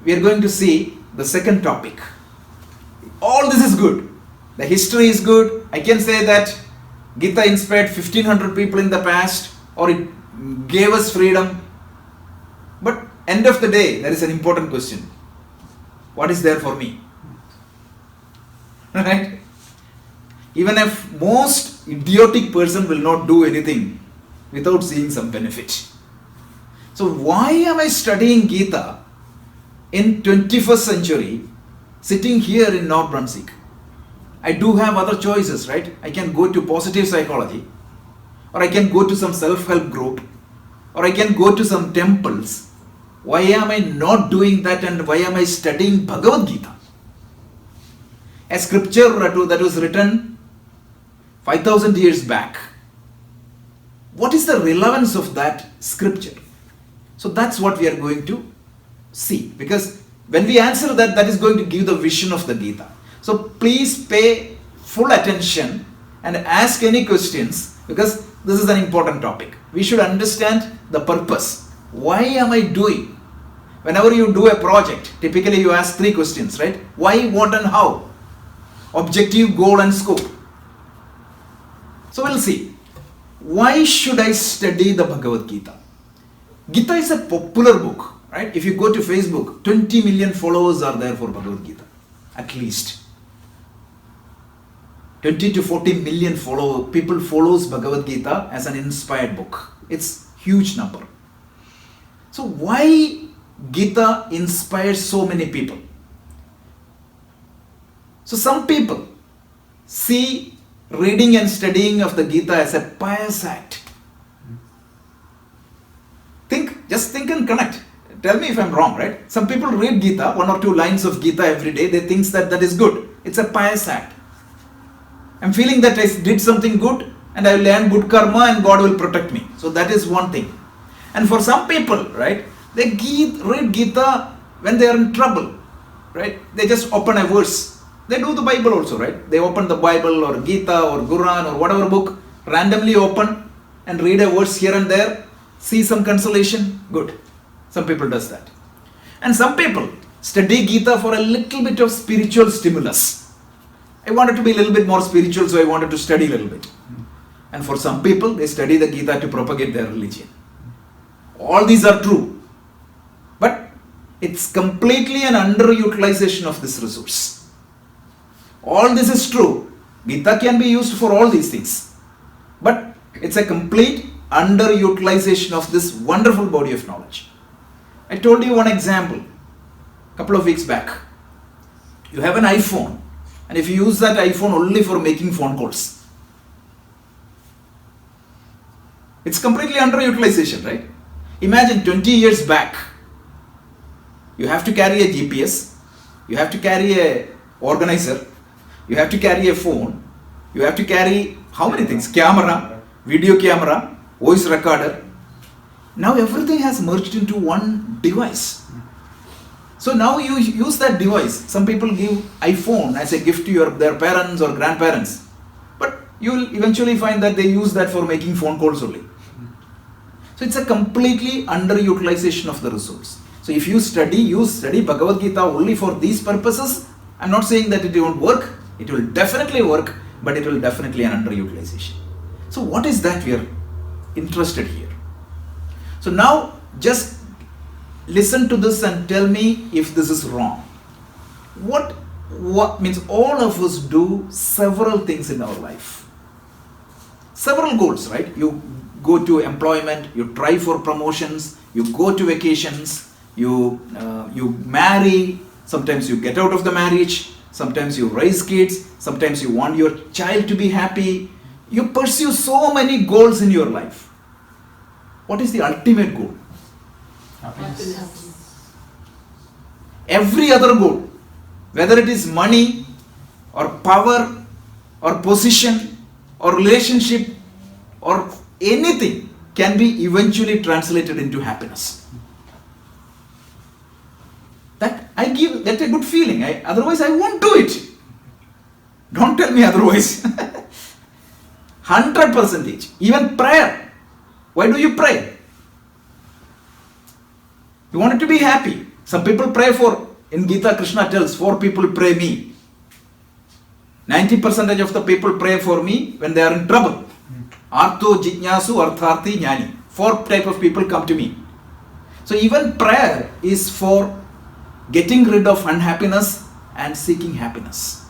we are going to see the second topic. All this is good. The history is good. I can say that Gita inspired 1500 people in the past, or it gave us freedom. But end of the day, there is an important question. What is there for me? Right? Even if most idiotic person will not do anything without seeing some benefit. So why am I studying Gita in 21st century, sitting here in North Brunswick? I do have other choices, right? I can go to positive psychology, or I can go to some self-help group, or I can go to some temples. Why am I not doing that, and why am I studying Bhagavad Gita? A scripture that was written 5000 years back. What is the relevance of that scripture? So that's what we are going to see. Because when we answer that, that is going to give the vision of the Gita. So please pay full attention and ask any questions, because this is an important topic. We should understand the purpose. Why am I doing? Whenever you do a project, typically you ask 3 questions, right? Why, what and how? Objective, goal and scope. So we'll see. Why should I study the Bhagavad Gita? Gita is a popular book, right? If you go to Facebook, 20 million followers are there for Bhagavad Gita, at least. 20 to 40 million people follows Bhagavad Gita as an inspired book. It's huge number. So why Gita inspires so many people? So some people see reading and studying of the Gita as a pious act. Just think and connect. Tell me if I'm wrong, right? Some people read Gita, 1 or 2 lines of Gita every day. They think that is good. It's a pious act. I'm feeling that I did something good and I will earn good karma and God will protect me. So that is one thing. And for some people, right, they read Gita when they are in trouble, right? They just open a verse. They do the Bible also, right? They open the Bible or Gita or Quran or whatever book, randomly open and read a verse here and there, see some consolation, good. Some people does that. And some people study Gita for a little bit of spiritual stimulus. I wanted to be a little bit more spiritual, so I wanted to study a little bit. And for some people, they study the Gita to propagate their religion. All these are true. But it's completely an underutilization of this resource. All this is true. Gita can be used for all these things. But it's a complete underutilization of this wonderful body of knowledge. I told you one example a couple of weeks back. You have an iPhone, and if you use that iPhone only for making phone calls, it's completely underutilization, right? Imagine 20 years back, you have to carry a GPS, you have to carry a organizer, you have to carry a phone, you have to carry how many things? Camera, video camera, voice recorder. Now everything has merged into one device. So now you use that device. Some people give iPhone as a gift to their parents or grandparents. But you will eventually find that they use that for making phone calls only. So it's a completely underutilization of the resource. So if you study Bhagavad Gita only for these purposes, I'm not saying that it won't work. It will definitely work, but it will definitely an underutilization. So what is that we are interested here? So now just listen to this and tell me if this is wrong. What means all of us do several things in our life. Several goals, right? You go to employment, you try for promotions, you go to vacations, you marry, sometimes you get out of the marriage, sometimes you raise kids, sometimes you want your child to be happy. You pursue so many goals in your life. What is the ultimate goal? Happiness. Every other goal, whether it is money or power or position or relationship or anything, can be eventually translated into happiness. That's a good feeling. Otherwise I won't do it. Don't tell me otherwise. 100%. Even prayer. Why do you pray? You want it to be happy. Some people pray for, in Gita Krishna tells, 4 people pray me. 90% of the people pray for me when they are in trouble. Artho, Jitnyasu, Artharthi, Jnani. 4 type of people come to me. So even prayer is for getting rid of unhappiness and seeking happiness.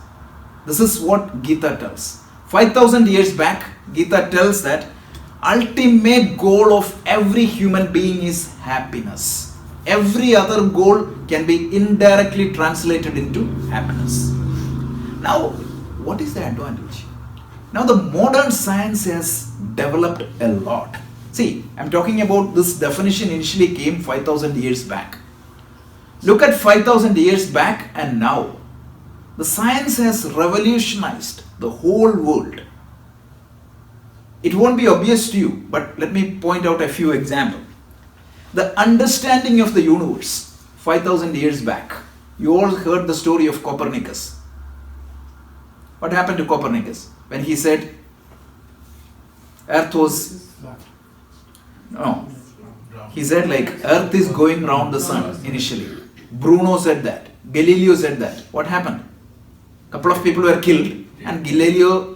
This is what Gita tells. 5,000 years back, Gita tells that ultimate goal of every human being is happiness. Every other goal can be indirectly translated into happiness. Now, what is the advantage? Now the modern science has developed a lot. See, I'm talking about this definition initially came 5,000 years back. Look at 5,000 years back and now. The science has revolutionized the whole world. It won't be obvious to you, but let me point out a few examples. The understanding of the universe 5,000 years back. You all heard the story of Copernicus. What happened to Copernicus when he said Earth was... No. He said like Earth is going round the sun initially. Bruno said that. Galileo said that. What happened? Couple of people were killed and Galileo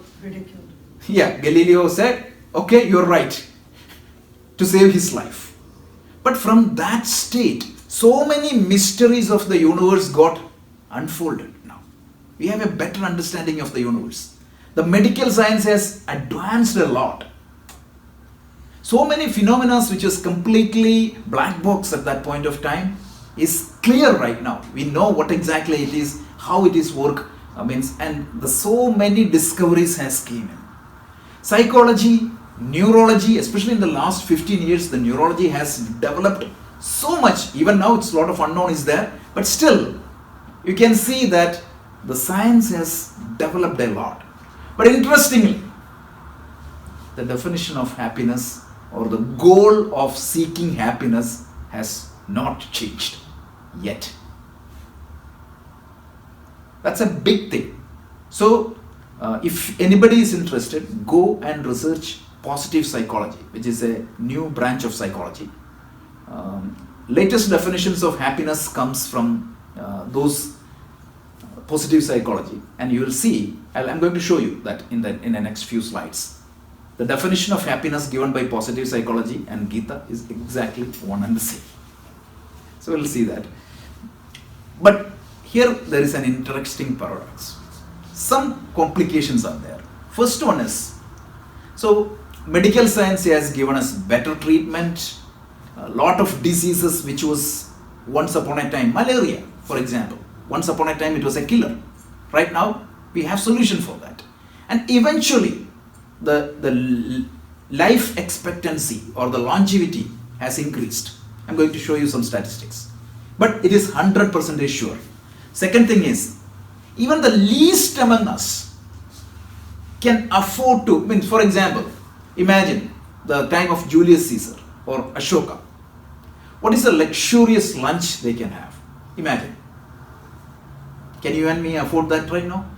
said, okay, you're right, to save his life. But from that state, so many mysteries of the universe got unfolded now. We have a better understanding of the universe. The medical science has advanced a lot. So many phenomena which was completely black box at that point of time is clear right now. We know what exactly it is, how it is work, and so many discoveries has came in. Psychology, neurology, especially in the last 15 years, the neurology has developed so much. Even now it's a lot of unknown is there, but still you can see that the science has developed a lot. But interestingly, the definition of happiness or the goal of seeking happiness has not changed yet. That's a big thing. So if anybody is interested, go and research positive psychology, which is a new branch of psychology. Latest definitions of happiness comes from those positive psychology, and you will see, I'm going to show you that in the next few slides. The definition of happiness given by positive psychology and Gita is exactly one and the same. So we'll see that. But here there is an interesting paradox. Some complications are there. First one is, so medical science has given us better treatment, a lot of diseases which was once upon a time, malaria for example, once upon a time it was a killer. Right now we have solution for that. And eventually the life expectancy or the longevity has increased. I'm going to show you some statistics. But it is 100% sure. Second thing is, even the least among us can afford to, for example, imagine the time of Julius Caesar or Ashoka. What is the luxurious lunch they can have? Imagine. Can you and me afford that right now?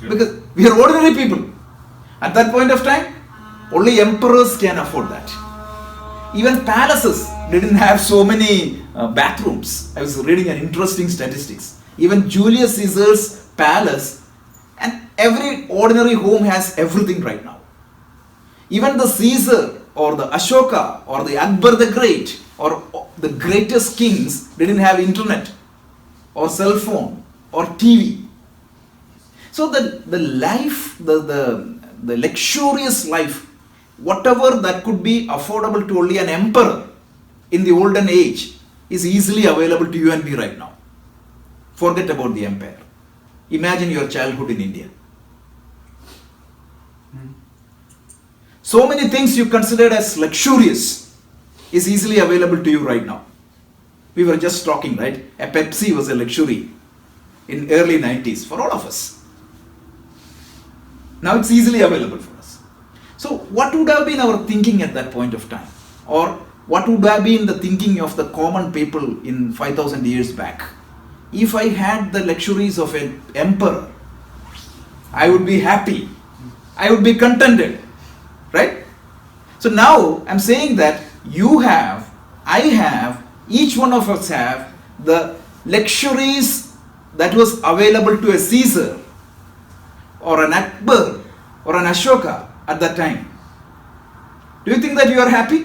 Yes. Because we are ordinary people. At that point of time, only emperors can afford that. Even palaces didn't have so many bathrooms. I was reading an interesting statistics. Even Julius Caesar's palace and every ordinary home has everything right now. Even the Caesar or the Ashoka or the Akbar the Great or the greatest kings didn't have internet or cell phone or TV. So the life, the luxurious life, whatever that could be affordable to only an emperor in the olden age is easily available to you and me right now. Forget about the empire. Imagine your childhood in India. So many things you considered as luxurious is easily available to you right now. We were just talking, right? A Pepsi was a luxury in early 90s for all of us. Now it's easily available for us. So what would have been our thinking at that point of time? Or what would have been the thinking of the common people in 5,000 years back? If I had the luxuries of an emperor, I would be happy. I would be contented. Right? So now I'm saying that you have, I have Each one of us have the luxuries that was available to a Caesar or an Akbar or an Ashoka at that time. Do you think that you are happy?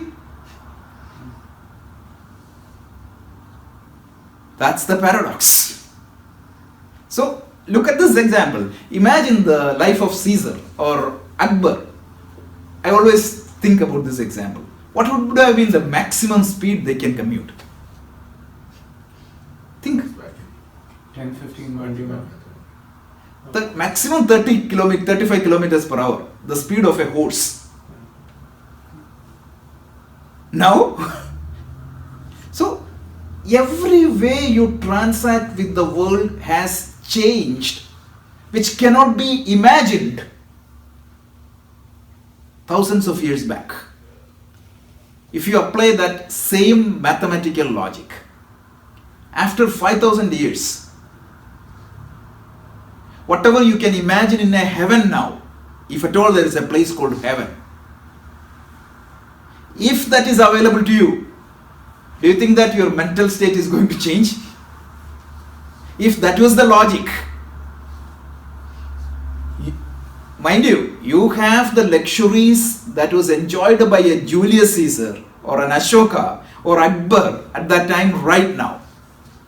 That's the paradox. So look at this example. Imagine the life of Caesar or Akbar. I always think about this example. What would have been the maximum speed they can commute? Think. 10, 15, 20 miles. The maximum 35 kilometers per hour, the speed of a horse. Now, so every way you transact with the world has changed, which cannot be imagined thousands of years back. If you apply that same mathematical logic, after 5,000 years, whatever you can imagine in a heaven now, if at all there is a place called heaven, if that is available to you, do you think that your mental state is going to change? If that was the logic, mind you, you have the luxuries that was enjoyed by a Julius Caesar or an Ashoka or Akbar at that time right now.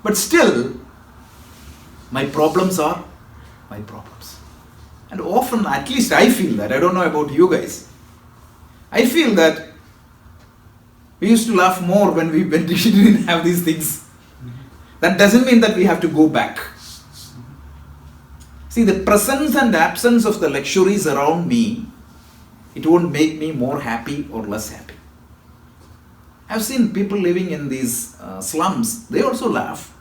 But still, my problems are my problems. And often, at least I feel that, I don't know about you guys, I feel that we used to laugh more when we didn't have these things. That doesn't mean that we have to go back. See, the presence and absence of the luxuries around me, it won't make me more happy or less happy. I've seen people living in these slums, they also laugh.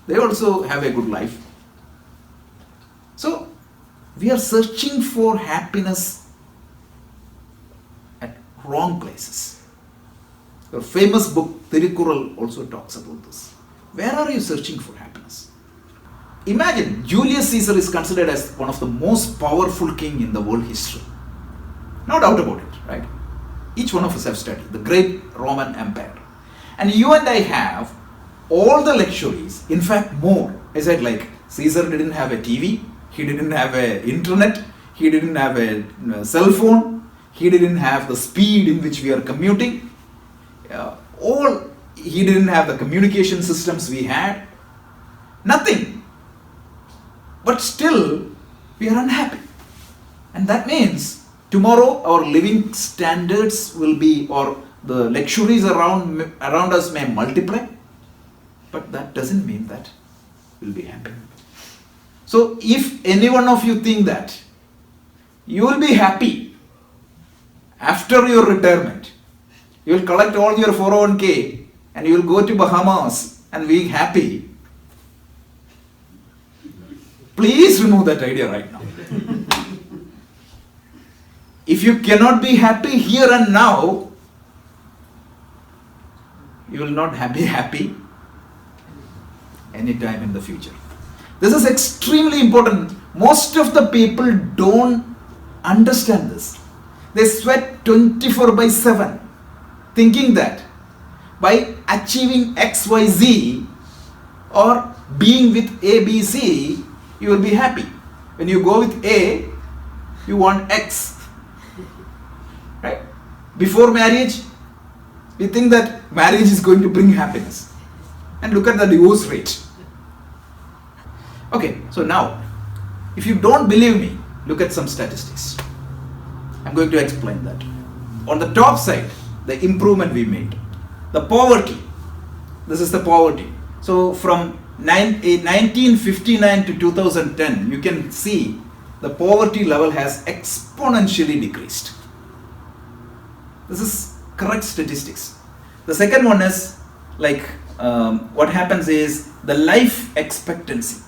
They also have a good life. So, we are searching for happiness at wrong places. Your famous book, Tirukkural, also talks about this. Where are you searching for happiness? Imagine, Julius Caesar is considered as one of the most powerful king in the world history. No doubt about it, right? Each one of us have studied the great Roman Empire. And you and I have all the luxuries, in fact more. I said, like, Caesar didn't have a TV, he didn't have an internet, he didn't have a cell phone, he didn't have the speed in which we are commuting, he didn't have the communication systems we had, nothing. But still, we are unhappy. And that means tomorrow our living standards will be, or the luxuries around us may multiply, but that doesn't mean that we'll be happy. So if any one of you think that you will be happy after your retirement, you will collect all your 401k and you will go to Bahamas and be happy, please remove that idea right now. If you cannot be happy here and now, you will not be happy anytime in the future. This is extremely important. Most of the people don't understand this. They sweat 24/7 thinking that by achieving XYZ or being with ABC, you will be happy. When you go with A, you want X. Right? Before marriage, we think that marriage is going to bring happiness. And look at the divorce rate. Okay, so now, if you don't believe me, look at some statistics. I'm going to explain that. On the top side, the improvement we made. The poverty. This is the poverty. So from 1959 to 2010, you can see the poverty level has exponentially decreased. This is correct statistics. The second one is like what happens is the life expectancy.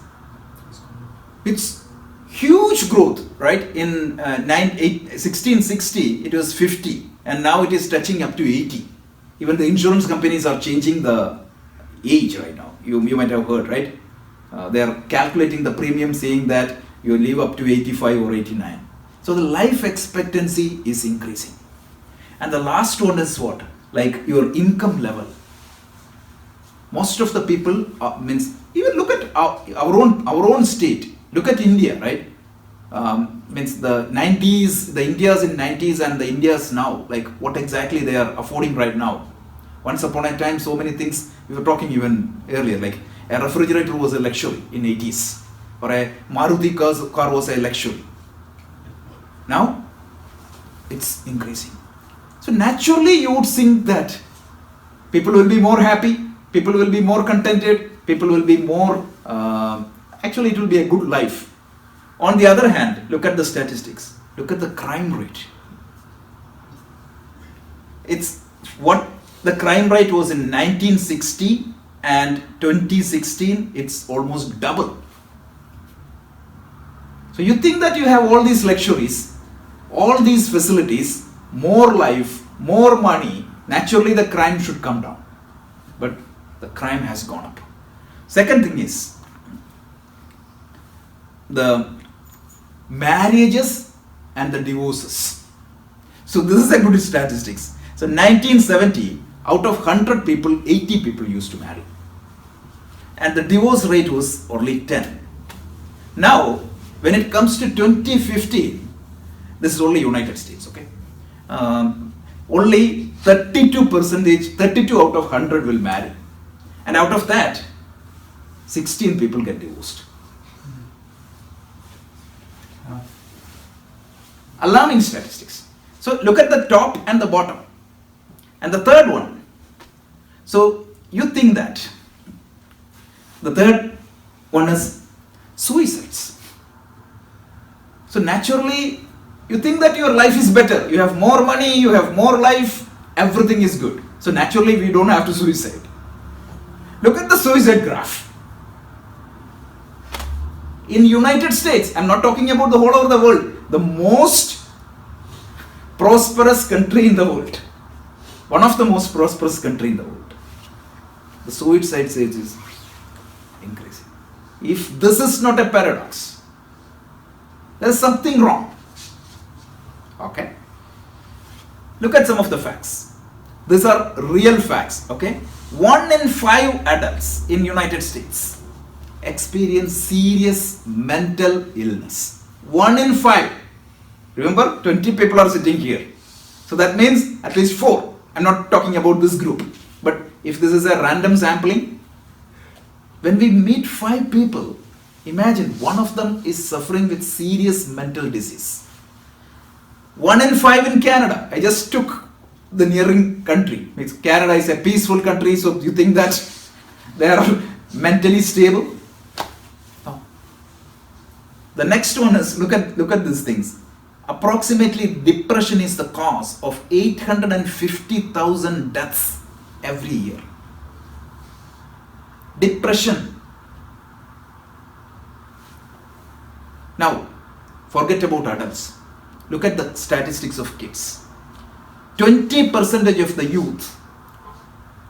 It's huge growth, right? In 1660, it was 50, and now it is touching up to 80. Even the insurance companies are changing the age right now. You might have heard, right? They are calculating the premium, saying that you live up to 85 or 89. So the life expectancy is increasing. And the last one is what? Like your income level. most of the people means even look at our own state. Look at India, right? Means the 90s, the Indias in 90s and the Indias now, like what exactly they are affording right now. Once upon a time, so many things, we were talking even earlier, like a refrigerator was a luxury in 80s, or a Maruti car was a luxury. Now, it's increasing. So naturally you would think that people will be more happy, people will be more contented, people will be more, actually it will be a good life. On the other hand, look at the statistics, look at the crime rate. It's what the crime rate was in 1960 and 2016, it's almost double. So you think that you have all these luxuries, all these facilities, more life, more money, naturally the crime should come down. But the crime has gone up. Second thing is, the marriages and the divorces. So this is a good statistics. So 1970, out of 100 people, 80 people used to marry. And the divorce rate was only 10. Now, when it comes to 2015, this is only United States, okay? Only 32 out of 100 will marry. And out of that, 16 people get divorced. Alarming statistics. So look at the top and the bottom. And the third one. So you think that the third one is suicides. So naturally you think that your life is better. You have more money, you have more life, everything is good. So naturally we don't have to suicide. Look at the suicide graph. In United States, I'm not talking about the whole of the world, the most prosperous country in the world, one of the most prosperous country in the world, the suicide rate is increasing. If this is not a paradox, there is something wrong. Okay? Look at some of the facts. These are real facts. Okay? 1 in 5 adults in United States experience serious mental illness. 1 in 5. Remember, 20 people are sitting here. So that means at least 4. I'm not talking about this group. But if this is a random sampling, when we meet 5 people, imagine one of them is suffering with serious mental disease. 1 in 5 in Canada. I just took the nearing country. Canada is a peaceful country, so you think that they are mentally stable? No. The next one is, look at these things. Approximately depression is the cause of 850,000 deaths every year. Depression. Now, forget about adults. Look at the statistics of kids. 20% of the youth,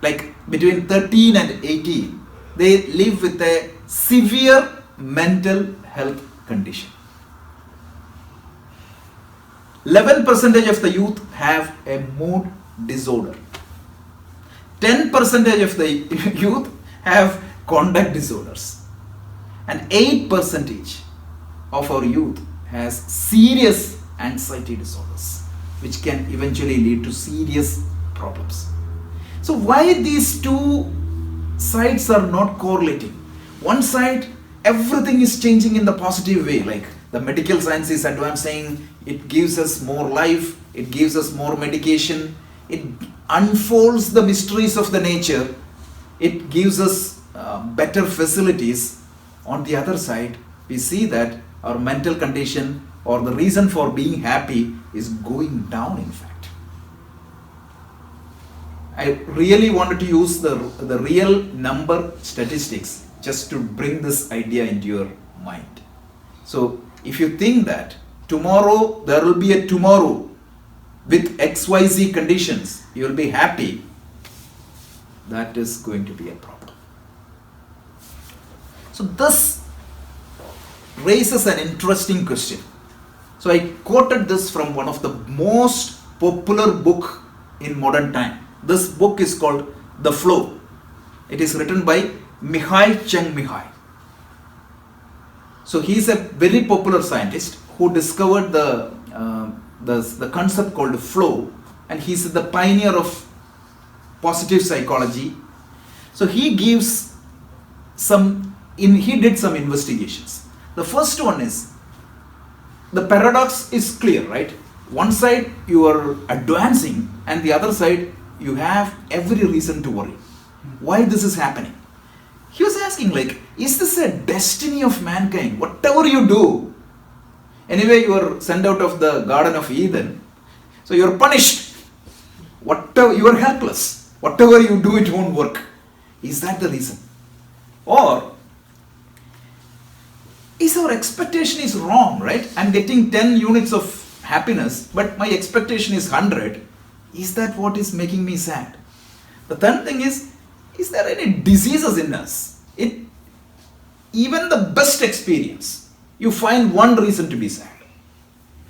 like between 13 and 18, they live with a severe mental health condition. 11% of the youth have a mood disorder. 10% of the youth have conduct disorders. And 8% of our youth has serious anxiety disorders, which can eventually lead to serious problems. So why these two sides are not correlating? One side, everything is changing in the positive way, like the medical science is advancing, it gives us more life, it gives us more medication, it unfolds the mysteries of the nature, it gives us better facilities. On the other side, we see that our mental condition or the reason for being happy is going down, in fact. I really wanted to use the real number statistics just to bring this idea into your mind. So if you think that tomorrow there will be a tomorrow with XYZ conditions, you will be happy, that is going to be a problem. So this raises an interesting question. So I quoted this from one of the most popular book in modern time. This book is called The Flow. It is written by Mihai Csikszentmihalyi. So he is a very popular scientist who discovered the concept called flow, and he is the pioneer of positive psychology. So he gives he did some investigations. The first one is, the paradox is clear, right? One side you are advancing, and the other side you have every reason to worry. Why this is happening? He was asking, like, is this a destiny of mankind? Whatever you do, anyway you are sent out of the Garden of Eden, so you are punished. Whatever, you are helpless. Whatever you do, it won't work. Is that the reason? Or is our expectation is wrong, right? I'm getting 10 units of happiness, but my expectation is 100. Is that what is making me sad? The third thing is there any diseases in us? Even the best experience, you find one reason to be sad.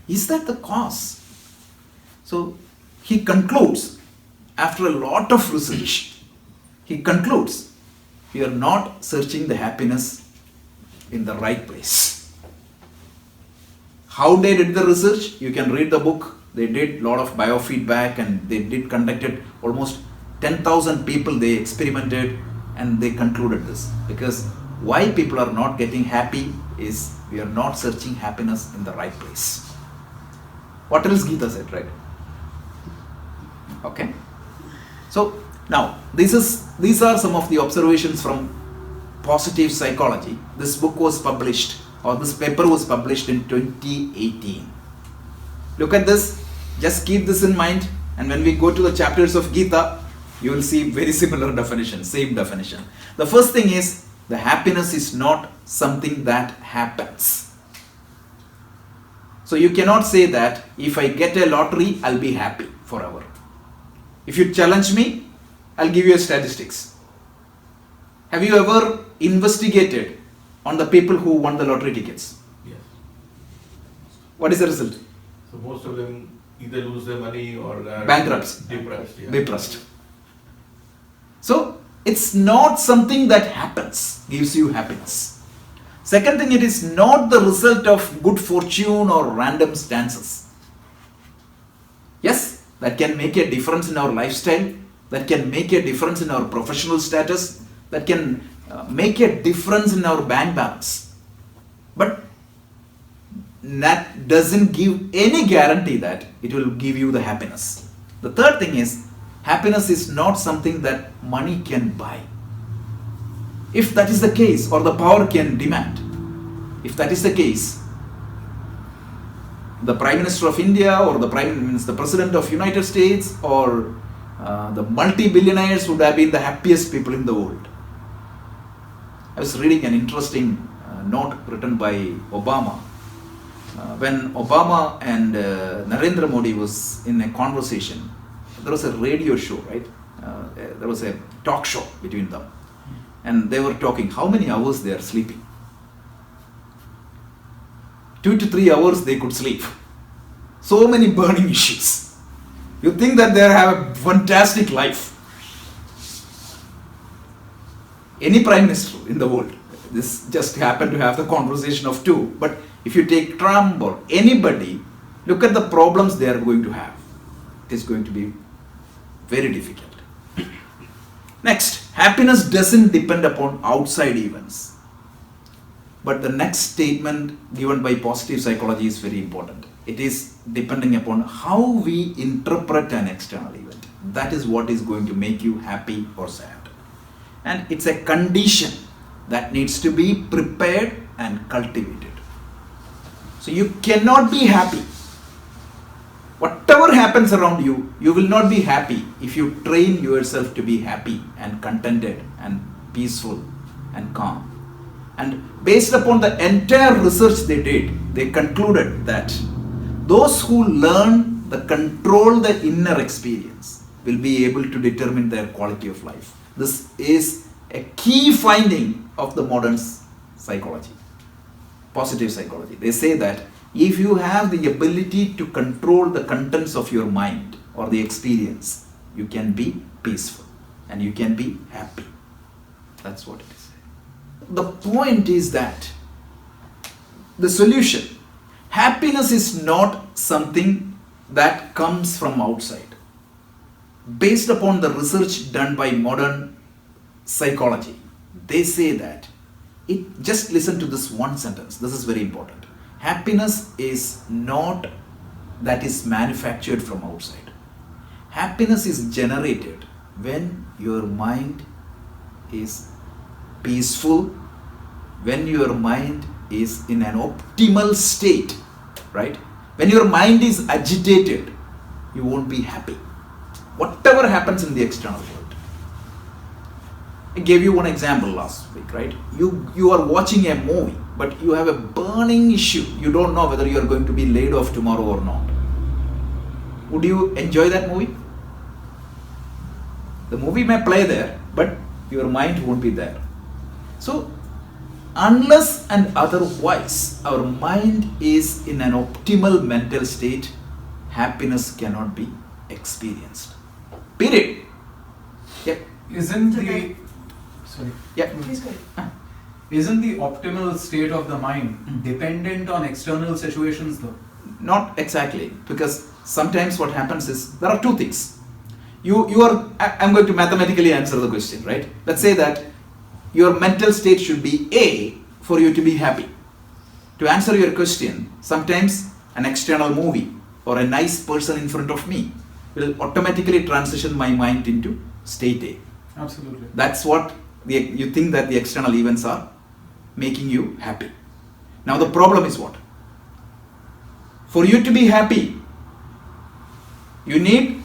Is that the cause? So he concludes, after a lot of research, he concludes, we are not searching the happiness in the right place. How they did the research, you can read the book. They did a lot of biofeedback, and they did conducted almost 10,000 people they experimented, and they concluded this. Because why people are not getting happy is we are not searching happiness in the right place. What else Gita said, right? Okay. So now these are some of the observations from positive psychology. This book was published, or this paper was published in 2018. Look at this, just keep this in mind, and when we go to the chapters of Gita, you will see very similar definition, same definition. The first thing is, the happiness is not something that happens. So you cannot say that if I get a lottery, I'll be happy forever. If you challenge me, I'll give you a statistics. Have you ever investigated on the people who won the lottery tickets? Yes. What is the result? So most of them either lose their money or are Bankrupts. Depressed. Yeah. Depressed. So it's not something that happens, gives you happiness. Second thing, it is not the result of good fortune or random stances. Yes, that can make a difference in our lifestyle, that can make a difference in our professional status, that can make a difference in our bank balance. But that doesn't give any guarantee that it will give you the happiness. The third thing is, happiness is not something that money can buy. If that is the case, or the power can demand, if that is the case, the Prime Minister of India, or the President of United States, or the multi-billionaires would have been the happiest people in the world. I was reading an interesting note written by Obama. When Obama and Narendra Modi was in a conversation, there was a radio show, right? There was a talk show between them. And they were talking how many hours they are sleeping. 2 to 3 hours they could sleep. So many burning issues. You think that they have a fantastic life. Any prime minister in the world, this just happened to have the conversation of two, but if you take Trump or anybody, look at the problems they are going to have. It is going to be very difficult. Next, happiness doesn't depend upon outside events. But the next statement given by positive psychology is very important. It is depending upon how we interpret an external event. That is what is going to make you happy or sad. And it's a condition that needs to be prepared and cultivated. So you cannot be happy. Whatever happens around you, you will not be happy if you train yourself to be happy and contented and peaceful and calm. And based upon the entire research they did, they concluded that those who learn the control the inner experience will be able to determine their quality of life. This is a key finding of the modern psychology, positive psychology. They say that if you have the ability to control the contents of your mind or the experience, you can be peaceful and you can be happy. That's what it is. The point is that the solution, happiness is not something that comes from outside. Based upon the research done by modern psychology, they say that just listen to this one sentence. This is very important. Happiness is not that is manufactured from outside. Happiness is generated when your mind is peaceful, when your mind is in an optimal state, right? When your mind is agitated, you won't be happy. Whatever happens in the external world. I gave you one example last week, right? You are watching a movie, but you have a burning issue. You don't know whether you are going to be laid off tomorrow or not. Would you enjoy that movie? The movie may play there, but your mind won't be there. So, unless and otherwise our mind is in an optimal mental state, happiness cannot be experienced. Period. Yeah. Isn't the Please go ahead. isn't the optimal state of the mind dependent on external situations though? Not exactly, because sometimes what happens is there are two things. I'm going to mathematically answer the question, right? Let's say that your mental state should be A for you to be happy. To answer your question, sometimes an external movie or a nice person in front of me will automatically transition my mind into state A. Absolutely. That's what you think that the external events are making you happy. Now the problem is what? For you to be happy, you need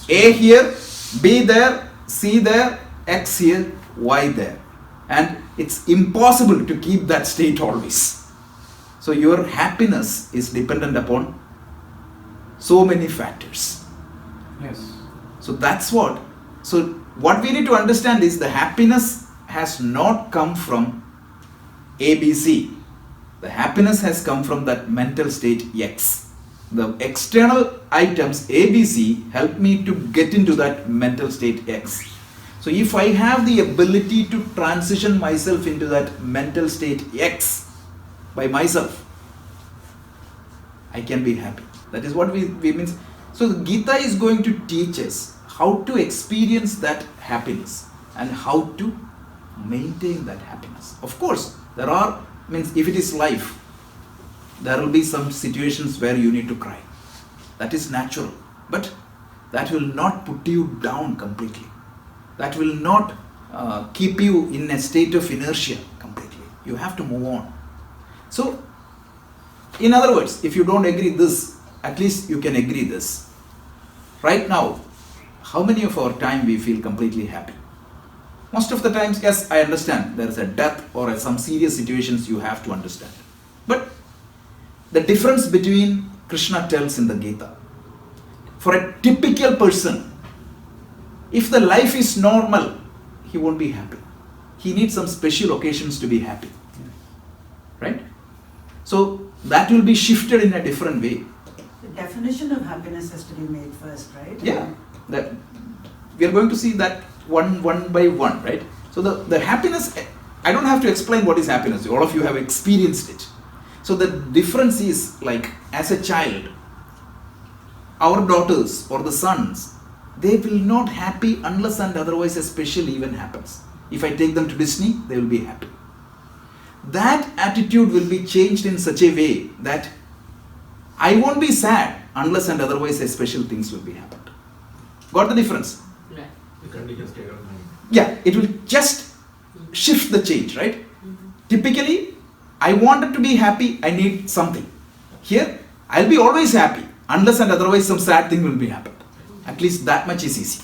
A here, B there, C there, X here, Y there. And it's impossible to keep that state always. So your happiness is dependent upon so many factors. Yes. So that's what. So what we need to understand is the happiness has not come from ABC. The happiness has come from that mental state X. The external items ABC help me to get into that mental state X. So if I have the ability to transition myself into that mental state X by myself, I can be happy. That is what we mean. So the Gita is going to teach us how to experience that happiness and how to maintain that happiness. Of course, if it is life, there will be some situations where you need to cry. That is natural. But that will not put you down completely. That will not keep you in a state of inertia completely. You have to move on. So, in other words, if you don't agree this, at least you can agree this. Right now, how many of our time we feel completely happy? Most of the times, yes, I understand there is a death or some serious situations you have to understand. But the difference between Krishna tells in the Gita, for a typical person, if the life is normal, he won't be happy. He needs some special occasions to be happy. Right? So that will be shifted in a different way. The definition of happiness has to be made first, right? Yeah. We are going to see that one by one, right? So the happiness, I don't have to explain what is happiness. All of you have experienced it. So the difference is, like, as a child, our daughters or the sons, they will not happy unless and otherwise a special event happens. If I take them to Disney, they will be happy. That attitude will be changed in such a way that I won't be sad unless and otherwise a special things will be happened. Got the difference? Yeah. The condition state of mind. Yeah, it will just shift the change, right? Typically, I wanted to be happy, I need something. Here, I'll be always happy unless and otherwise some sad thing will be happened. At least that much is easy.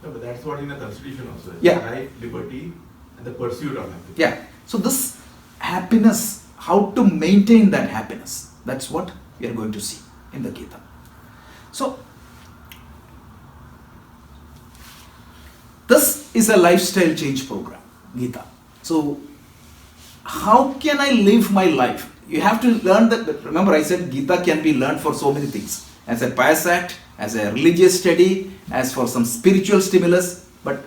No, but that's what in the constitution also is. Yeah. Life, liberty, and the pursuit of happiness. Yeah. So this happiness, how to maintain that happiness, that's what we are going to see in the Gita. So, this is a lifestyle change program, Gita. So, how can I live my life? You have to learn that. Remember, I said Gita can be learned for so many things. As a pious act, as a religious study, as for some spiritual stimulus. But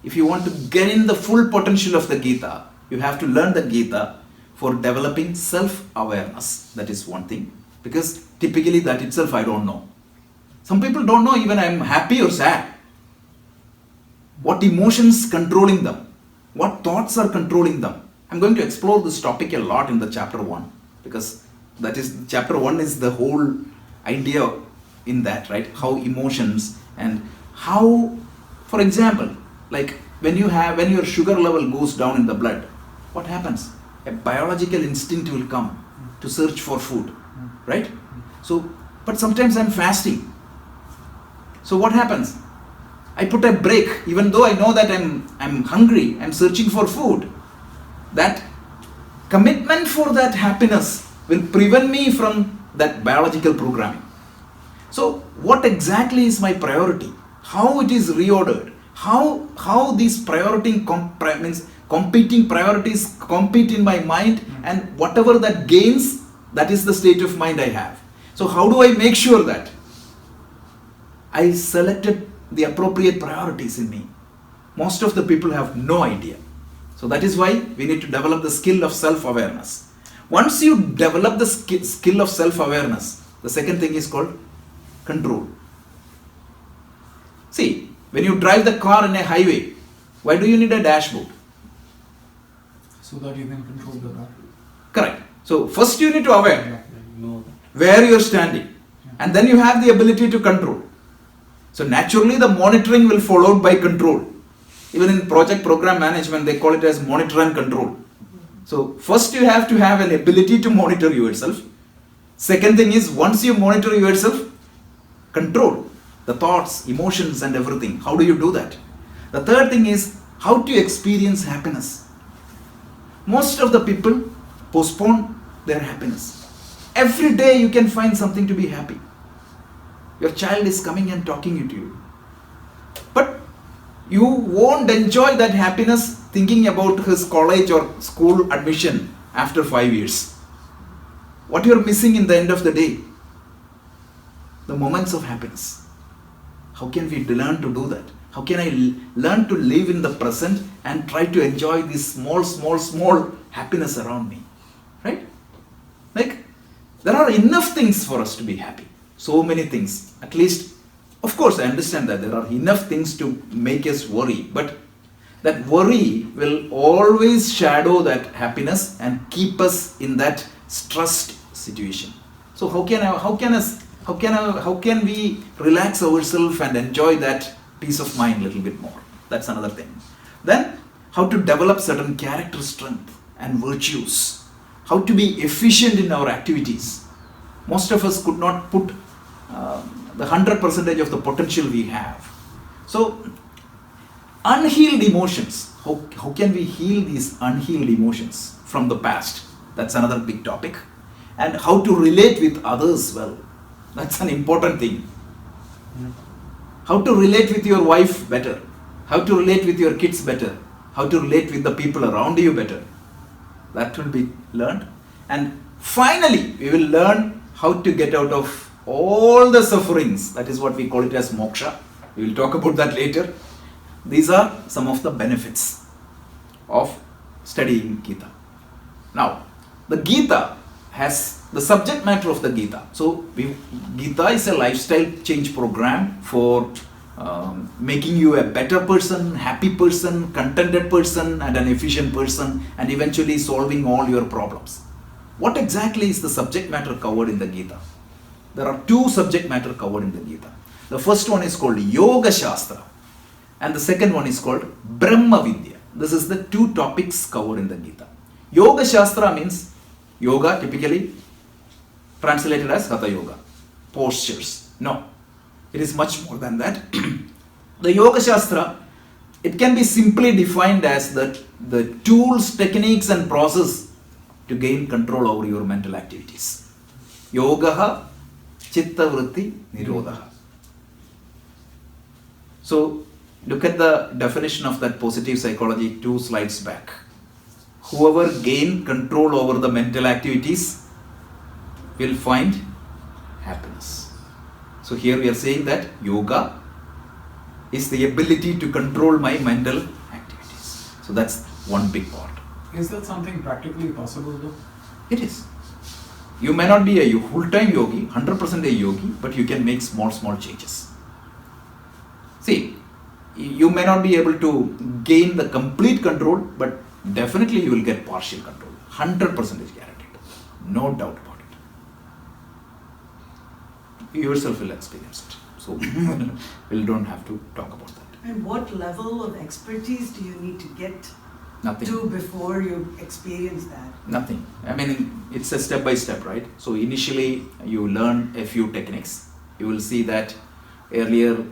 if you want to gain the full potential of the Gita, you have to learn the Gita for developing self-awareness. That is one thing. Because typically that itself I don't know. Some people don't know even I am happy or sad. What emotions controlling them? What thoughts are controlling them? I'm going to explore this topic a lot in the chapter 1. Because that is, chapter 1 is the whole idea in that, right? How emotions and how, for example, like when your sugar level goes down in the blood, what happens? A biological instinct will come to search for food, right? So, but sometimes I'm fasting. So what happens? I put a break, even though I know that I'm hungry, I'm searching for food. That commitment for that happiness will prevent me from that biological programming. So what exactly is my priority? How it is reordered? How these competing priorities compete in my mind, and whatever that gains, that is the state of mind I have. So how do I make sure that I selected the appropriate priorities in me? Most of the people have no idea. So that is why we need to develop the skill of self-awareness. Once you develop the skill of self-awareness, the second thing is called control. See, when you drive the car in a highway, why do you need a dashboard? So that you can control the car. Correct. So first you need to aware No. where you are standing, and then you have the ability to control. So naturally the monitoring will follow by control. Even in project program management, they call it as monitor and control. So first you have to have an ability to monitor yourself. Second thing is, once you monitor yourself, control the thoughts, emotions and everything. How do you do that? The third thing is how to experience happiness. Most of the people postpone their happiness. Every day you can find something to be happy. Your child is coming and talking to you. But you won't enjoy that happiness thinking about his college or school admission after 5 years. What you're missing in the end of the day? The moments of happiness. How can we learn to do that? How can I learn to live in the present and try to enjoy this small happiness around me? Right? Like, there are enough things for us to be happy. So many things. At least, of course, I understand that there are enough things to make us worry. But that worry will always shadow that happiness and keep us in that stressed situation. So how can we relax ourselves and enjoy that peace of mind a little bit more? That's another thing. Then how to develop certain character strength and virtues. How to be efficient in our activities. Most of us could not put the 100% of the potential we have. So unhealed emotions. How can we heal these unhealed emotions from the past? That's another big topic. And how to relate with others well. That's an important thing. How to relate with your wife better. How to relate with your kids better. How to relate with the people around you better. That will be learned. And finally, we will learn how to get out of all the sufferings. That is what we call it as moksha. We will talk about that later. These are some of the benefits of studying Gita. Now, the Gita has the subject matter of the Gita. So, Gita is a lifestyle change program for making you a better person, happy person, contented person and an efficient person, and eventually solving all your problems. What exactly is the subject matter covered in the Gita? There are two subject matter covered in the Gita. The first one is called Yoga Shastra and the second one is called Brahma Vidya. This is the two topics covered in the Gita. Yoga Shastra means yoga, typically translated as Hatha Yoga, postures. No, it is much more than that. The Yoga Shastra, it can be simply defined as the tools, techniques and process to gain control over your mental activities. Yogaha Chitta Vritti Nirodha. So look at the definition of that positive psychology 2 slides back. Whoever gain control over the mental activities will find happiness. So here we are saying that yoga is the ability to control my mental activities. So that's one big part. Is that something practically possible though? It is. You may not be a full-time yogi, 100% a yogi, but you can make small changes. See, you may not be able to gain the complete control, but definitely you will get partial control. 100% guaranteed. No doubt about it. You yourself will experience it. So, we don't have to talk about that. And what level of expertise do you need to get Nothing. to before you experience that? Nothing. I mean, it's a step by step, right? So initially you learn a few techniques. You will see that earlier,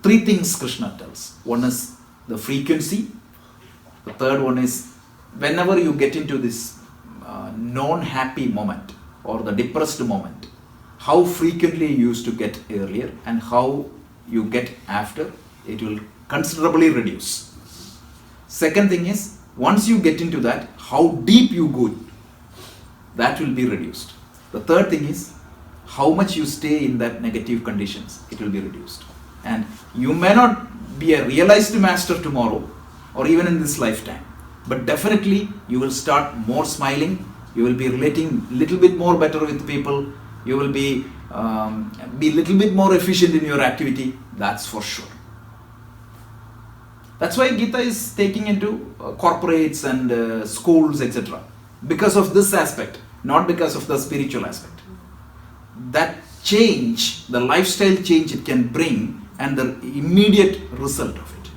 three things Krishna tells. One is the frequency. The third one is whenever you get into this non-happy moment or the depressed moment, how frequently you used to get earlier and how you get after, it will considerably reduce. Second thing is, once you get into that, how deep you go, that will be reduced. The third thing is, how much you stay in that negative conditions, it will be reduced. And you may not be a realized master tomorrow or even in this lifetime, but definitely you will start more smiling, you will be relating little bit more better with people, you will be little bit more efficient in your activity, that's for sure. That's why Gita is taking into corporates and schools, etc. Because of this aspect, not because of the spiritual aspect. That change, the lifestyle change it can bring and the immediate result of it.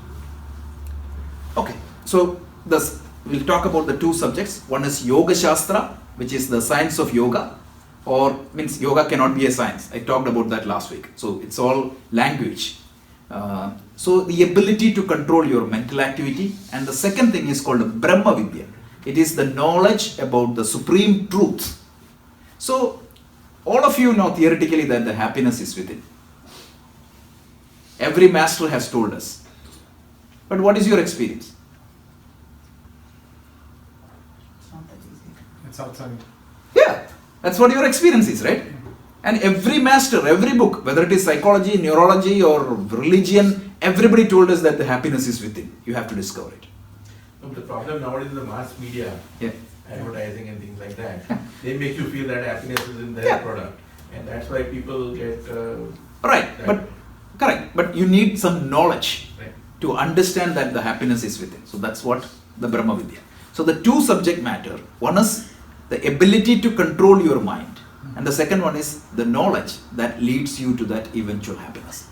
Okay, so we'll talk about the two subjects. One is Yoga Shastra, which is the science of yoga, or means yoga cannot be a science. I talked about that last week. So it's all language. So the ability to control your mental activity, and the second thing is called Brahma Vidya. It is the knowledge about the supreme truth. So all of you know theoretically that the happiness is within. Every master has told us. But what is your experience? It's not that easy. It's outside. Yeah, that's what your experience is, right? And every master, every book, whether it is psychology, neurology or religion, everybody told us that the happiness is within. You have to discover it. No, the problem nowadays is the mass media, Yeah. advertising and things like that. They make you feel that happiness is in their Yeah. product. And that's why people get... Right, but correct. But you need some knowledge Right. to understand that the happiness is within. So that's what the Brahma Vidya. So the two subject matter, one is the ability to control your mind. And the second one is the knowledge that leads you to that eventual happiness.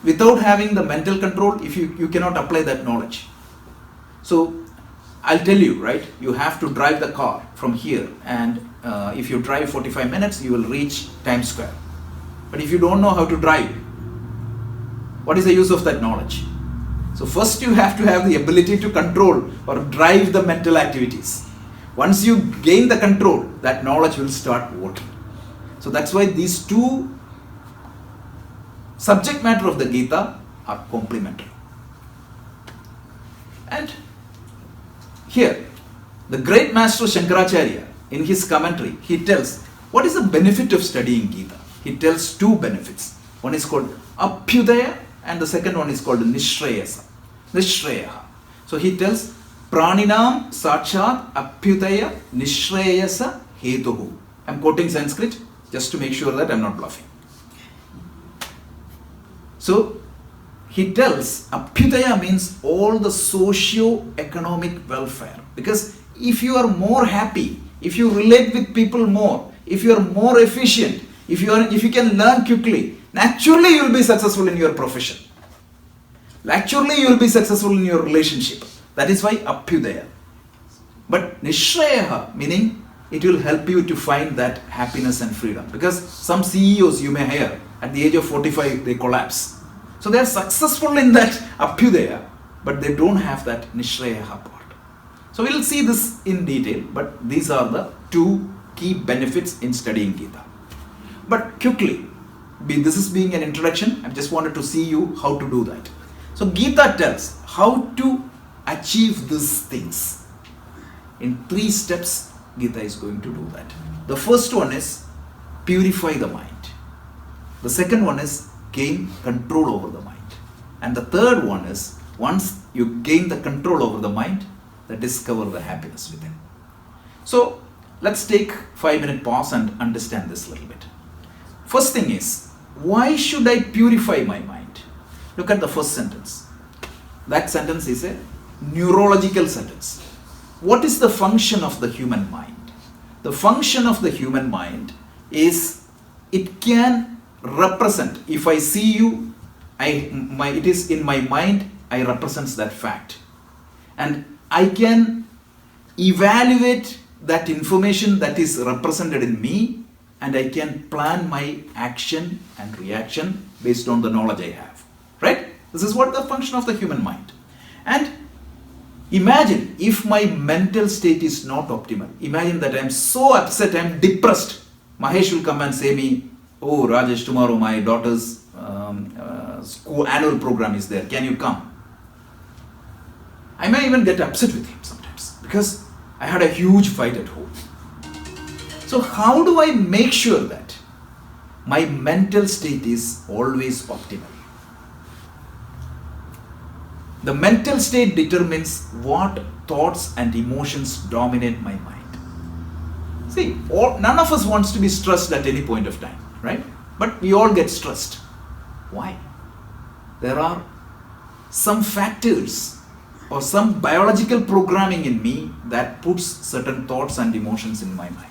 Without having the mental control, if you cannot apply that knowledge. So I'll tell you, right, you have to drive the car from here, and if you drive 45 minutes, you will reach Times Square. But if you don't know how to drive, what is the use of that knowledge? So first you have to have the ability to control or drive the mental activities. Once you gain the control, that knowledge will start working. So that's why these two subject matter of the Gita are complementary. And here, the great master Shankaracharya, in his commentary, he tells, what is the benefit of studying Gita? He tells two benefits. One is called Abhyudaya and the second one is called Nishreyasa. Nishreyaha. So he tells, Praninam Sakshat Abhyudaya Nishreyasa Hetuhu. I'm quoting Sanskrit just to make sure that I'm not bluffing. So he tells Abhyudaya means all the socio-economic welfare. Because if you are more happy, if you relate with people more, if you are more efficient, if you can learn quickly, naturally you will be successful in your profession. Naturally you will be successful in your relationship. That is why Abhyudaya. But Nishreyaha, meaning it will help you to find that happiness and freedom. Because some CEOs you may hear, at the age of 45, they collapse. So they are successful in that Abhyudaya, but they don't have that Nishreyaha part. So we'll see this in detail, but these are the two key benefits in studying Gita. But quickly, this is being an introduction, I just wanted to see you how to do that. So Gita tells how to achieve these things. In 3 steps, Gita is going to do that. The first one is purify the mind. The second one is gain control over the mind. And the third one is, once you gain the control over the mind, then discover the happiness within. So let's take 5-minute pause and understand this a little bit. First thing is, why should I purify my mind? Look at the first sentence. That sentence is a neurological sentence. What is the function of the human mind? The function of the human mind is, it can represent. If I see you, it is in my mind, I represents that fact. And I can evaluate that information that is represented in me, and I can plan my action and reaction based on the knowledge I have. Right? This is what the function of the human mind. And imagine if my mental state is not optimal. Imagine that I am so upset, I am depressed. Mahesh will come and say me, oh Rajesh, tomorrow my daughter's school annual program is there. Can you come? I may even get upset with him sometimes because I had a huge fight at home. So how do I make sure that my mental state is always optimal? The mental state determines what thoughts and emotions dominate my mind. See, none of us wants to be stressed at any point of time, right? But we all get stressed. Why? There are some factors or some biological programming in me that puts certain thoughts and emotions in my mind.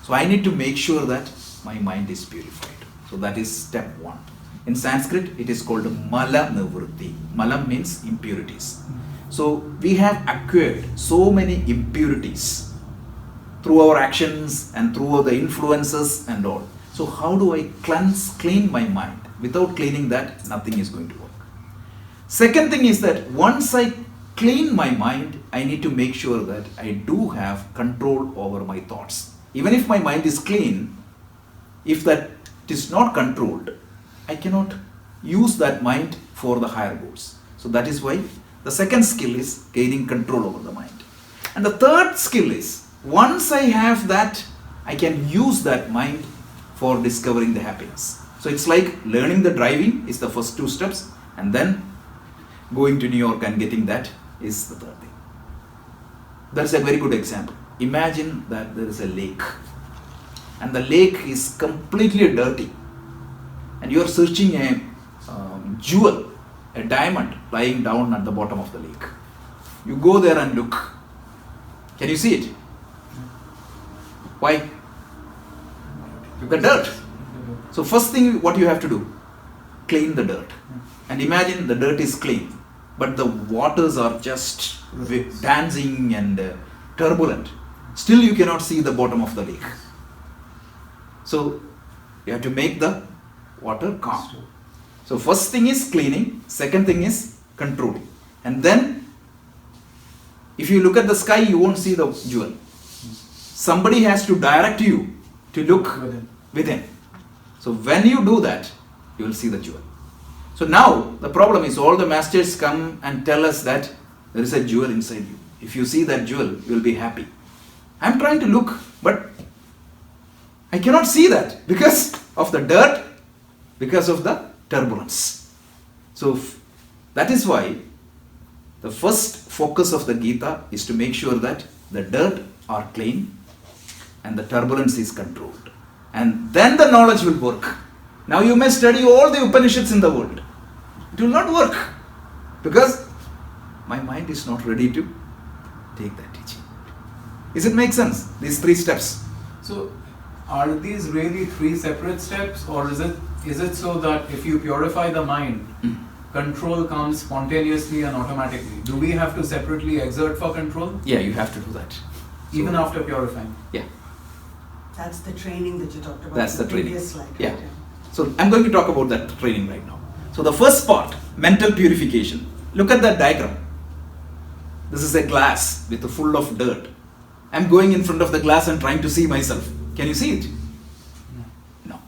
So I need to make sure that my mind is purified. So that is step one. In Sanskrit, it is called mala nivritti. Mala means impurities. So we have acquired so many impurities through our actions and through the influences and all. So how do I clean my mind? Without cleaning that, nothing is going to work. Second thing is that once I clean my mind, I need to make sure that I do have control over my thoughts. Even if my mind is clean, if that is not controlled, I cannot use that mind for the higher goals. So that is why the second skill is gaining control over the mind. And the third skill is, once I have that, I can use that mind for discovering the happiness. So it's like learning the driving is the first two steps, and then going to New York and getting that is the third thing. That's a very good example. Imagine that there is a lake, and the lake is completely dirty, and you are searching a jewel, a diamond lying down at the bottom of the lake. You go there and look. Can you see it? Why? The dirt. So first thing what you have to do, clean the dirt. And imagine the dirt is clean, but the waters are just dancing and turbulent. Still you cannot see the bottom of the lake. So you have to make the water calm. So first thing is cleaning, second thing is controlling. And then if you look at the sky, you won't see the jewel. Somebody has to direct you to look within. So when you do that, you will see the jewel. So now the problem is, all the masters come and tell us that there is a jewel inside you. If you see that jewel, you will be happy. I am trying to look, but I cannot see that because of the dirt, because of the turbulence. So that is why the first focus of the Gita is to make sure that the dirt are clean and the turbulence is controlled. And then the knowledge will work. Now you may study all the Upanishads in the world. It will not work because my mind is not ready to take that teaching. Does it make sense? These three steps. So, are these really three separate steps, or is it so that if you purify the mind, control comes spontaneously and automatically? Do we have to separately exert for control? Yeah, you have to do that. Even after purifying? Yeah. That's the training that you talked about. That's in the training. previous slide. Yeah. Right? So I'm going to talk about that training right now. So the first part, mental purification. Look at that diagram. This is a glass with full of dirt. I'm going in front of the glass and trying to see myself. Can you see it? No.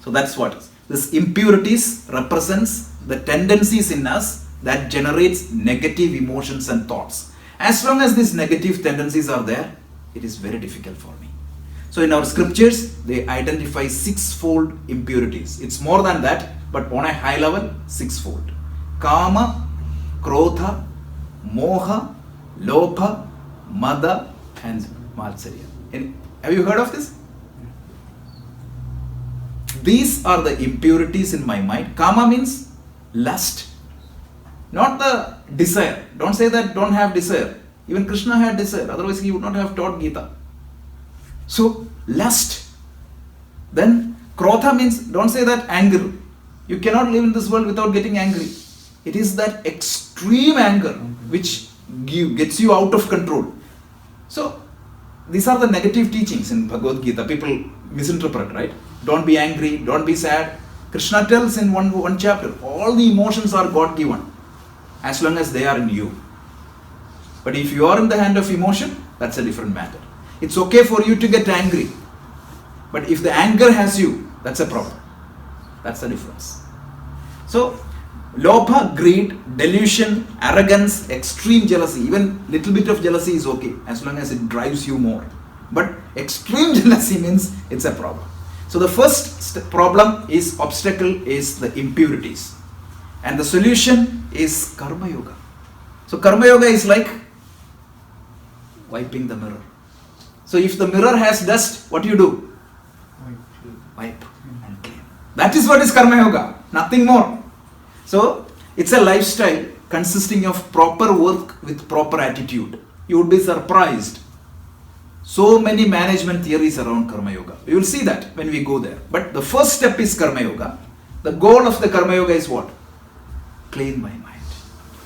So that's what this impurities represents the tendencies in us that generates negative emotions and thoughts. As long as these negative tendencies are there, it is very difficult for me. So in our scriptures, they identify sixfold impurities. It's more than that, but on a high level, sixfold. Kama, Krodha, Moha, Lobha, Mada and Matsarya. Have you heard of this? These are the impurities in my mind. Kama means lust, not the desire. Don't say that don't have desire. Even Krishna had desire, otherwise he would not have taught Gita. So, lust. Then, Krodha means, don't say that anger. You cannot live in this world without getting angry. It is that extreme anger which gets you out of control. So, these are the negative teachings in Bhagavad Gita. People misinterpret, right? Don't be angry, don't be sad. Krishna tells in one chapter, all the emotions are God-given as long as they are in you. But if you are in the hand of emotion, that's a different matter. It's okay for you to get angry. But if the anger has you, that's a problem. That's the difference. So, Lobha, greed, delusion, arrogance, extreme jealousy. Even little bit of jealousy is okay as long as it drives you more. But extreme jealousy means it's a problem. So the first obstacle is the impurities. And the solution is Karma Yoga. So Karma Yoga is like wiping the mirror. So if the mirror has dust, what do you do? Wipe and clean. That is what is Karma Yoga, nothing more. So it's a lifestyle consisting of proper work with proper attitude. You would be surprised. So many management theories around Karma Yoga. We will see that when we go there. But the first step is Karma Yoga. The goal of the Karma Yoga is what? Clean my mind.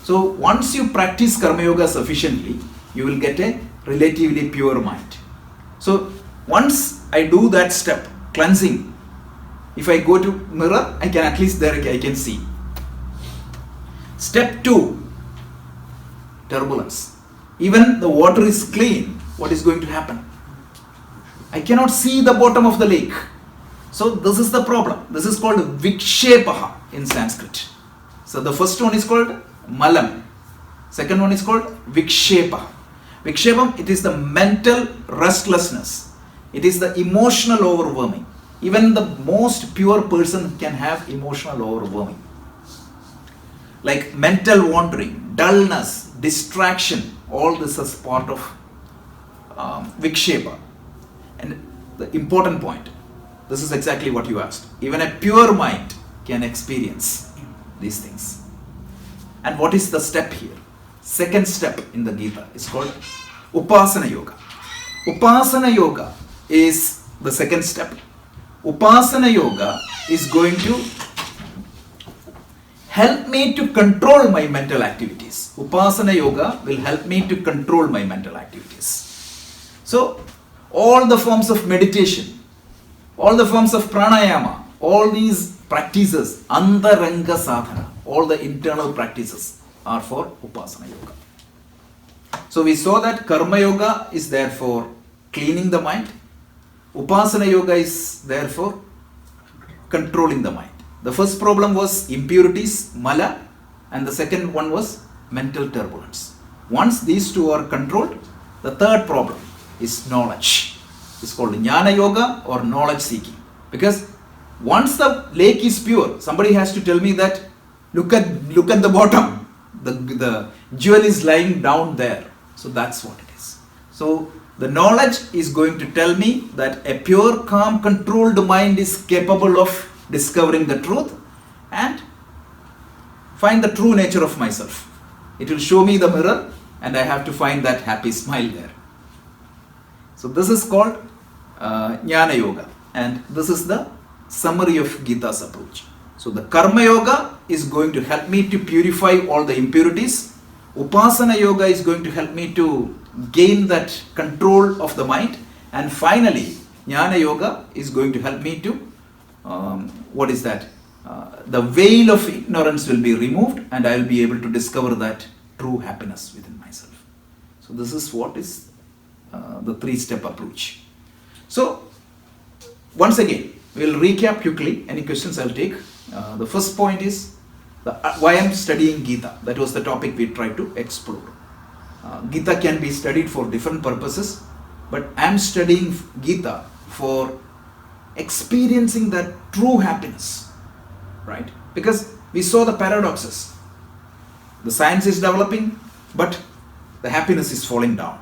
So once you practice Karma Yoga sufficiently, you will get a relatively pure mind. So once I do that step, cleansing, if I go to mirror, I can at least there I can see. Step 2, turbulence. Even the water is clean, what is going to happen? I cannot see the bottom of the lake. So this is the problem. This is called Vikshepaha in Sanskrit. So the first one is called Malam. Second one is called Vikshepa. Vikshepam, it is the mental restlessness. It is the emotional overwhelming. Even the most pure person can have emotional overwhelming. Like mental wandering, dullness, distraction, all this is part of Vikshepa. And the important point, this is exactly what you asked. Even a pure mind can experience these things. And what is the step here? Second step in the Gita is called Upasana Yoga. Upasana Yoga is the second step. Upasana Yoga is going to help me to control my mental activities. Upasana Yoga will help me to control my mental activities. So, all the forms of meditation, all the forms of pranayama, all these practices, antaranga sadhana, all the internal practices are for Upasana Yoga. So, we saw that Karma Yoga is there for cleaning the mind. Upasana Yoga is there for controlling the mind. The first problem was impurities, mala, and the second one was mental turbulence. Once these two are controlled, the third problem is knowledge. It's called Jnana Yoga or knowledge seeking. Because once the lake is pure, somebody has to tell me that look at the bottom. The jewel is lying down there. So that's what it is. So the knowledge is going to tell me that a pure, calm, controlled mind is capable of discovering the truth and find the true nature of myself. It will show me the mirror and I have to find that happy smile there. So this is called Jnana Yoga, and this is the summary of Gita's approach. So the Karma Yoga is going to help me to purify all the impurities. Upasana Yoga is going to help me to gain that control of the mind, and finally Jnana Yoga is going to help me to the veil of ignorance will be removed and I will be able to discover that true happiness within myself. So this is what is the three-step approach. So once again, we will recap quickly. Any questions I'll take. The first point is why I'm studying Gita. That was the topic we tried to explore. Gita can be studied for different purposes, but I'm studying Gita for experiencing that true happiness, right? Because we saw the paradoxes. The science is developing, but the happiness is falling down.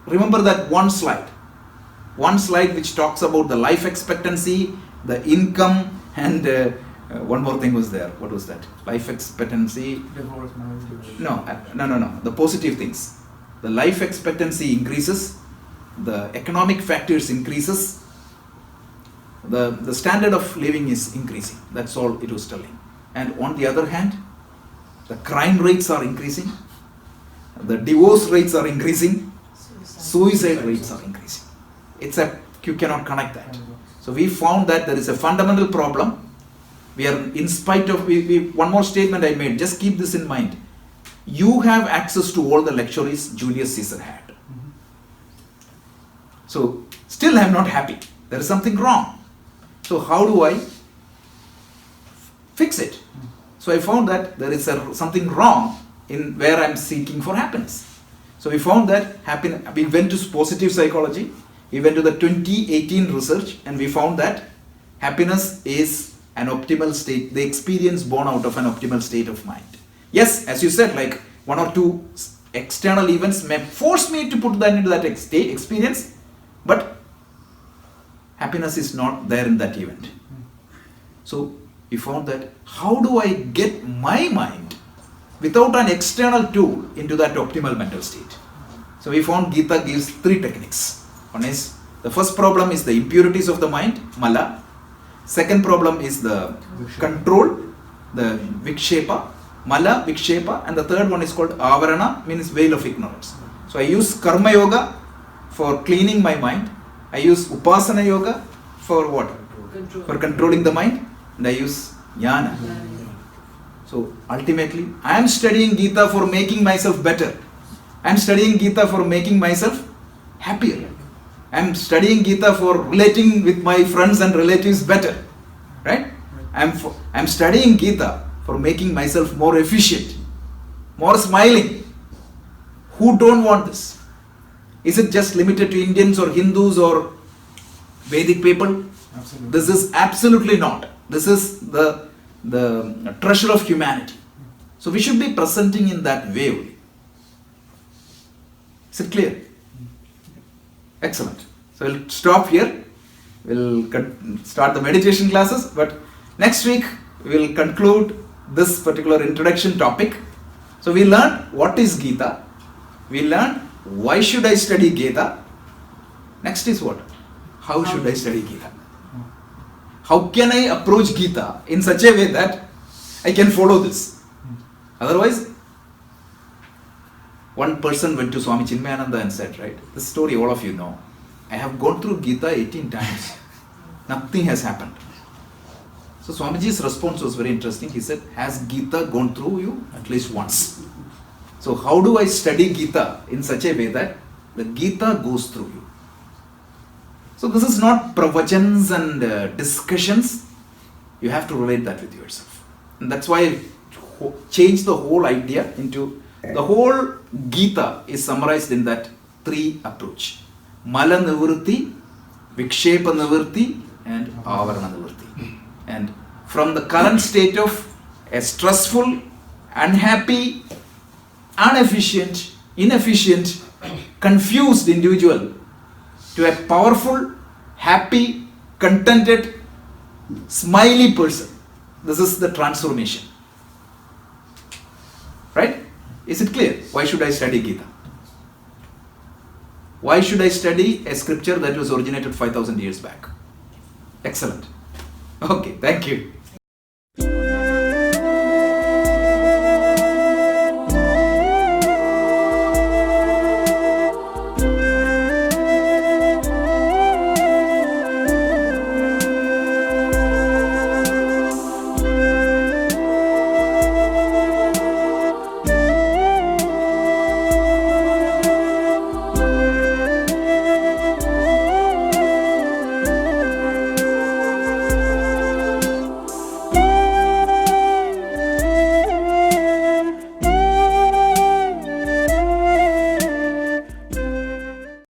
Remember that one slide which talks about the life expectancy, the income, and one more thing was there. What was that? Life expectancy. Divorce, marriage. No. The positive things. The life expectancy increases, the economic factors increases, the standard of living is increasing. That's all it was telling. And on the other hand, the crime rates are increasing, the divorce rates are increasing, suicide rates are increasing. You cannot connect that. So we found that there is a fundamental problem. We are, in spite of, one more statement I made, just keep this in mind. You have access to all the luxuries Julius Caesar had. So still I am not happy. There is something wrong. So how do I fix it? So I found that there is something wrong in where I am seeking for happiness. So we found that we went to positive psychology, we went to the 2018 research, and we found that happiness is an optimal state, the experience born out of an optimal state of mind. Yes, as you said, like one or two external events may force me to put that into that experience, but happiness is not there in that event. So we found that how do I get my mind without an external tool into that optimal mental state? So we found Gita gives 3 techniques. One is, the first problem is the impurities of the mind, mala. Second problem is the control, the vikshepa, mala, vikshepa, and the third one is called avarana, means veil of ignorance. So I use karma yoga for cleaning my mind. I use upasana yoga for what? For controlling the mind, and I use jnana. So ultimately, I am studying Gita for making myself better. I am studying Gita for making myself happier. I am studying Gita for relating with my friends and relatives better. Right? I am studying Gita for making myself more efficient, more smiling. Who don't want this? Is it just limited to Indians or Hindus or Vedic people? Absolutely. This is absolutely not. This is the treasure of humanity. So we should be presenting in that way only. Is it clear? Excellent. So we'll stop here. We'll start the meditation classes, but next week we'll conclude this particular introduction topic. So we learned what is Gita. We learned why should I study Gita. Next is what? How should I study Gita? How can I approach Gita in such a way that I can follow this? Otherwise, one person went to Swami Chinmayananda and said, right, this story all of you know. I have gone through Gita 18 times. Nothing has happened. So Swamiji's response was very interesting. He said, has Gita gone through you at least once? So how do I study Gita in such a way that the Gita goes through you? So this is not pravachans and discussions. You have to relate that with yourself. And that's why I changed the whole idea into, the whole Gita is summarized in that 3 approach. Mala nivritti, vikshepa nivritti, and avarana nivritti. And from the current state of a stressful, unhappy, inefficient, confused individual to a powerful, happy, contented, smiley person. This is the transformation. Right? Is it clear? Why should I study Gita? Why should I study a scripture that was originated 5,000 years back? Excellent. Okay, thank you.